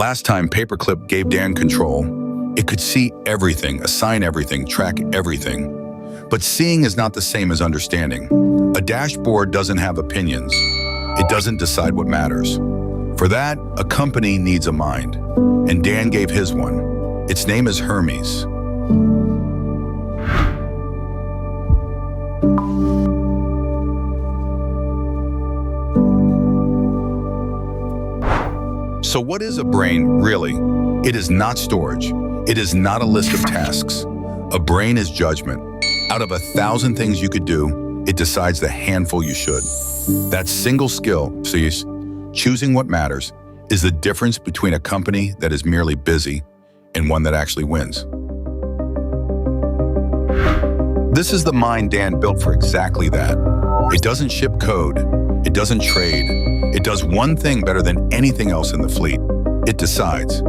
last time Paperclip gave Dan control, it could see everything, assign everything, track everything. But seeing is not the same as understanding. A dashboard doesn't have opinions. It doesn't decide what matters. For that, a company needs a mind, and Dan gave his one. Its name is Hermes. So what is a brain, really? It is not storage. It is not a list of tasks. A brain is judgment. Out of 1,000 things you could do, it decides the handful you should. That single skill, choosing what matters, is the difference between a company that is merely busy and one that actually wins. This is the mind Dan built for exactly that. It doesn't ship code. It doesn't trade. It does one thing better than anything else in the fleet. It decides.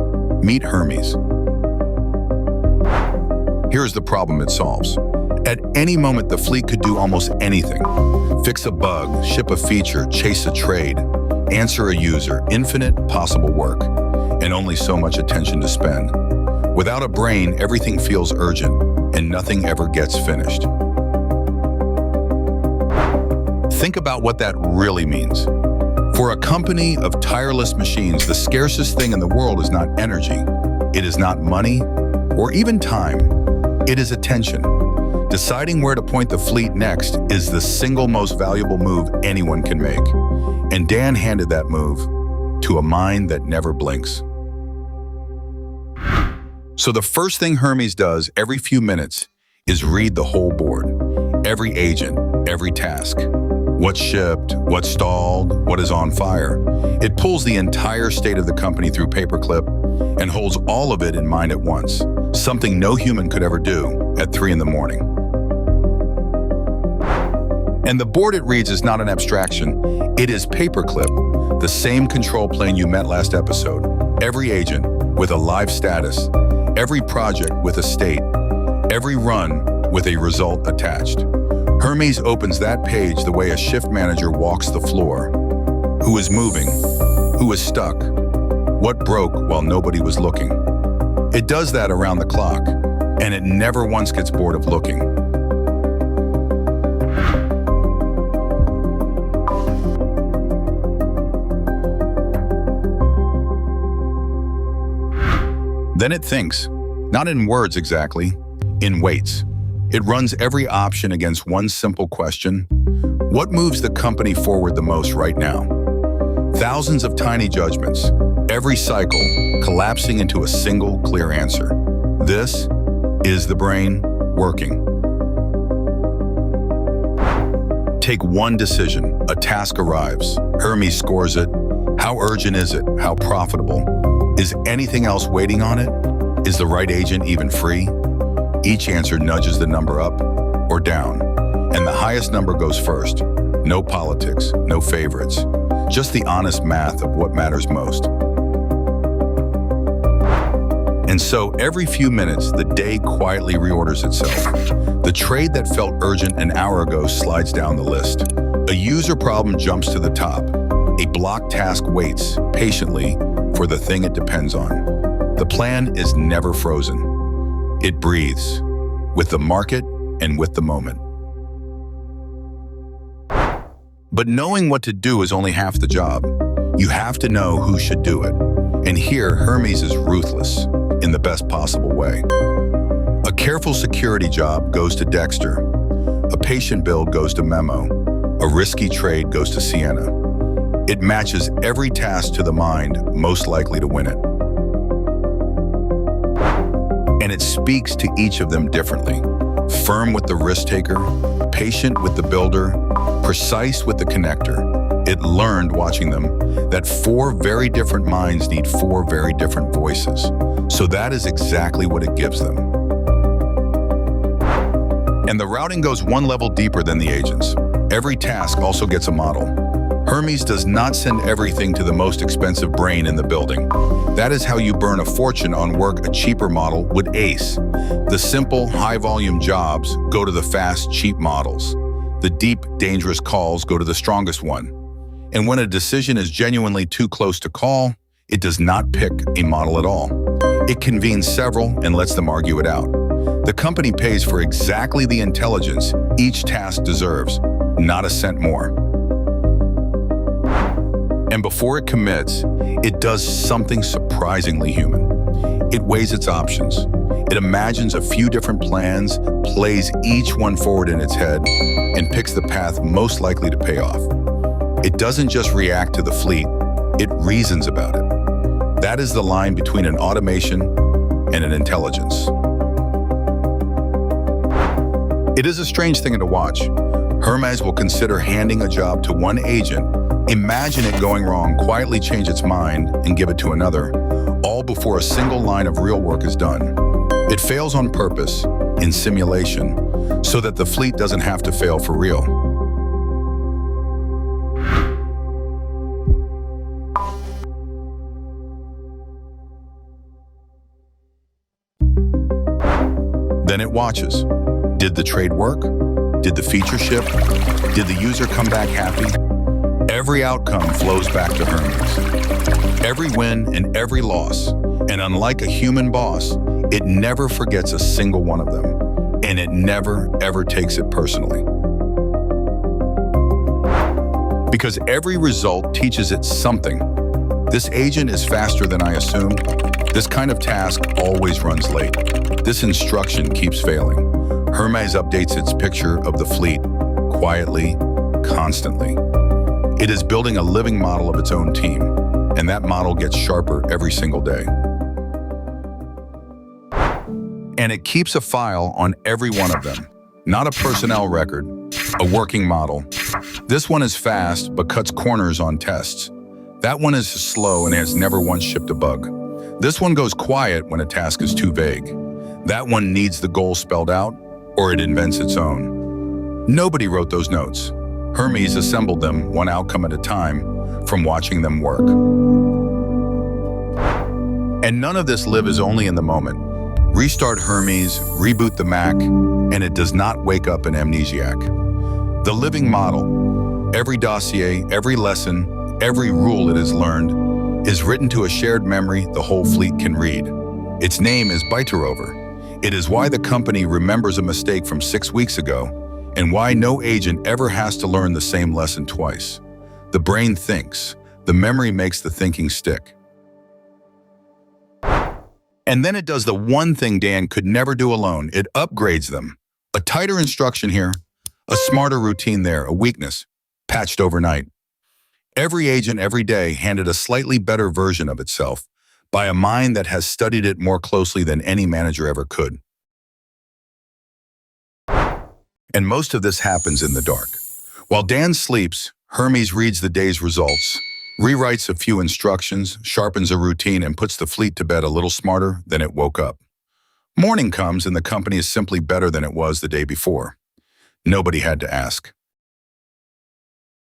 Meet Hermes. Here's the problem it solves. At any moment, the fleet could do almost anything. Fix a bug, ship a feature, chase a trade, answer a user, infinite possible work, and only so much attention to spend. Without a brain, everything feels urgent, and nothing ever gets finished. Think about what that really means. For a company of tireless machines, the scarcest thing in the world is not energy. It is not money, or even time. It is attention. Deciding where to point the fleet next is the single most valuable move anyone can make. And Dan handed that move to a mind that never blinks. So the first thing Hermes does every few minutes is read the whole board. Every agent, every task. What's shipped, what's stalled, what is on fire. It pulls the entire state of the company through Paperclip and holds all of it in mind at once, something no human could ever do at 3 in the morning. And the board it reads is not an abstraction. It is Paperclip, the same control plane you met last episode. Every agent with a live status, every project with a state, every run with a result attached. Hermes opens that page the way a shift manager walks the floor. Who is moving? Who is stuck? What broke while nobody was looking? It does that around the clock, and it never once gets bored of looking. Then it thinks, not in words exactly, in weights. It runs every option against one simple question: what moves the company forward the most right now? Thousands of tiny judgments, every cycle collapsing into a single clear answer. This is the brain working. Take one decision, a task arrives. Hermes scores it. How urgent is it? How profitable? Is anything else waiting on it? Is the right agent even free? Each answer nudges the number up or down, and the highest number goes first. No politics, no favorites, just the honest math of what matters most. And so every few minutes, the day quietly reorders itself. The trade that felt urgent an hour ago slides down the list. A user problem jumps to the top. A blocked task waits patiently for the thing it depends on. The plan is never frozen. It breathes, with the market and with the moment. But knowing what to do is only half the job. You have to know who should do it. And here, Hermes is ruthless, in the best possible way. A careful security job goes to Dexter. A patient build goes to Memo. A risky trade goes to Sienna. It matches every task to the mind most likely to win it. And it speaks to each of them differently. Firm with the risk taker, patient with the builder, precise with the connector. It learned watching them that 4 very different minds need 4 very different voices. So that is exactly what it gives them. And the routing goes one level deeper than the agents. Every task also gets a model. Hermes does not send everything to the most expensive brain in the building. That is how you burn a fortune on work a cheaper model would ace. The simple, high-volume jobs go to the fast, cheap models. The deep, dangerous calls go to the strongest one. And when a decision is genuinely too close to call, It does not pick a model at all. It convenes several and lets them argue it out. The company pays for exactly the intelligence each task deserves, not a cent more. And before it commits, it does something surprisingly human. It weighs its options. It imagines a few different plans, plays each one forward in its head, and picks the path most likely to pay off. It doesn't just react to the fleet, it reasons about it. That is the line between an automation and an intelligence. It is a strange thing to watch. Hermes will consider handing a job to one agent, imagine it going wrong, quietly change its mind, and give it to another, all before a single line of real work is done. It fails on purpose, in simulation, so that the fleet doesn't have to fail for real. Then it watches. Did the trade work? Did the feature ship? Did the user come back happy? Every outcome flows back to Hermes. Every win and every loss. And unlike a human boss, it never forgets a single one of them. And it never, ever takes it personally. Because every result teaches it something. This agent is faster than I assumed. This kind of task always runs late. This instruction keeps failing. Hermes updates its picture of the fleet, quietly, constantly. It is building a living model of its own team, and that model gets sharper every single day. And it keeps a file on every one of them. Not a personnel record, a working model. This one is fast, but cuts corners on tests. That one is slow and has never once shipped a bug. This one goes quiet when a task is too vague. That one needs the goal spelled out, or it invents its own. Nobody wrote those notes. Hermes assembled them one outcome at a time from watching them work. And none of this lives only in the moment. Restart Hermes, reboot the Mac, and it does not wake up an amnesiac. The living model, every dossier, every lesson, every rule it has learned, is written to a shared memory the whole fleet can read. Its name is Byterover. It is why the company remembers a mistake from 6 weeks ago, and why no agent ever has to learn the same lesson twice. The brain thinks. The memory makes the thinking stick. And then it does the one thing Dan could never do alone. It upgrades them. A tighter instruction here, a smarter routine there, a weakness, patched overnight. Every agent every day handed a slightly better version of itself by a mind that has studied it more closely than any manager ever could. And most of this happens in the dark. While Dan sleeps, Hermes reads the day's results, rewrites a few instructions, sharpens a routine, and puts the fleet to bed a little smarter than it woke up. Morning comes and the company is simply better than it was the day before. Nobody had to ask.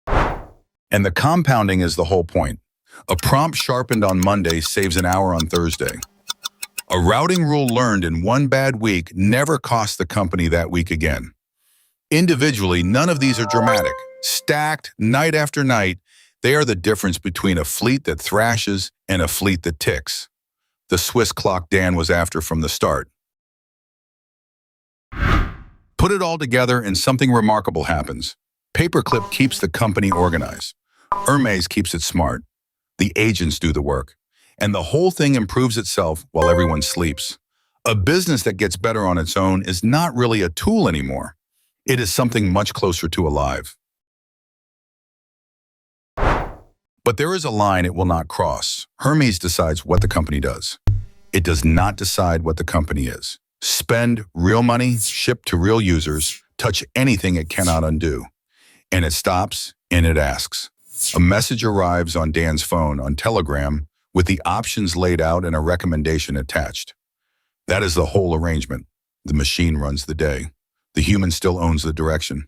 And the compounding is the whole point. A prompt sharpened on Monday saves an hour on Thursday. A routing rule learned in one bad week never costs the company that week again. Individually, none of these are dramatic. Stacked, night after night, they are the difference between a fleet that thrashes and a fleet that ticks. The Swiss clock Dan was after from the start. Put it all together and something remarkable happens. Paperclip keeps the company organized. Hermes keeps it smart. The agents do the work. And the whole thing improves itself while everyone sleeps. A business that gets better on its own is not really a tool anymore. It is something much closer to alive. But there is a line it will not cross. Hermes decides what the company does. It does not decide what the company is. Spend real money, ship to real users, touch anything it cannot undo. And it stops and it asks. A message arrives on Dan's phone on Telegram with the options laid out and a recommendation attached. That is the whole arrangement. The machine runs the day. The human still owns the direction.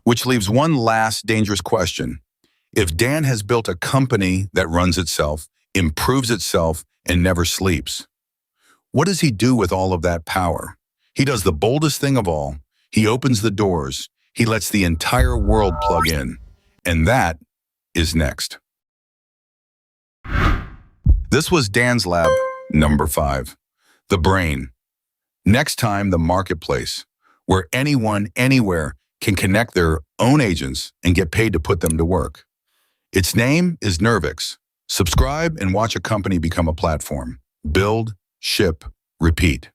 Which leaves one last dangerous question. If Dan has built a company that runs itself, improves itself, and never sleeps, what does he do with all of that power? He does the boldest thing of all. He opens the doors. He lets the entire world plug in. And that is next. This was DansLab number 5, the brain. Next time, the marketplace, where anyone, anywhere can connect their own agents and get paid to put them to work. Its name is Nervix. Subscribe and watch a company become a platform. Build, ship, repeat.